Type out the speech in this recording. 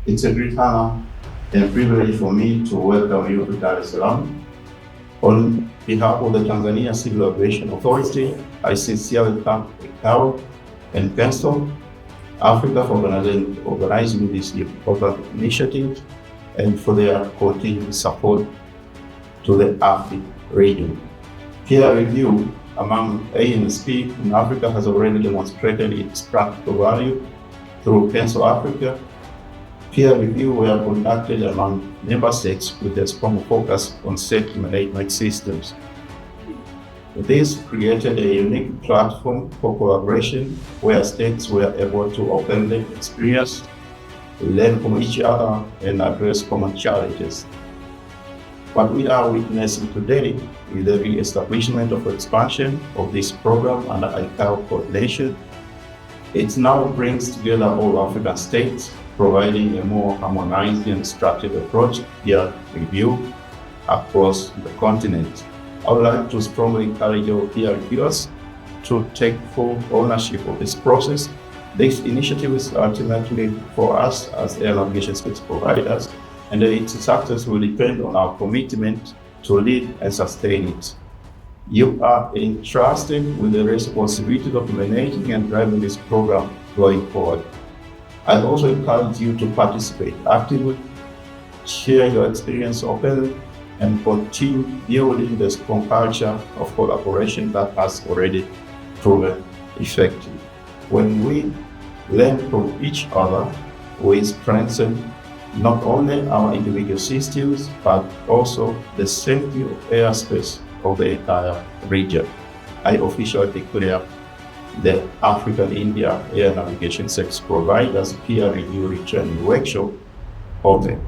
It's a great honor and privilege for me to welcome you to Dar es Salaam. On behalf of the Tanzania Civil Aviation Authority, I sincerely thank ICAO and PENSTO, Africa, for organizing this important initiative and for their continued support to the AFI region. Peer review among ANSP in Africa has already demonstrated its practical value through PENSO Africa. Peer review were conducted among member states with a strong focus on safety management systems. This created a unique platform for collaboration where states were able to openly experience, learn from each other, and address common challenges. What we are witnessing today is the re-establishment of expansion of this program under ICAO coordination. It now brings together all African states, providing a more harmonized and structured approach to peer review across the continent. I would like to strongly encourage our peer reviewers to take full ownership of this process. This initiative is ultimately for us as air navigation service providers, and its success will depend on our commitment to lead and sustain it. You are entrusted with the responsibility of managing and driving this program going forward. I also encourage you to participate actively, share your experience openly, and continue building the strong culture of collaboration that has already proven effective. When we learn from each other, we strengthen not only our individual systems, but also the safety of airspace of the entire region. I officially declare the African-India Air Navigation Service Providers Peer Review Return Workshop open.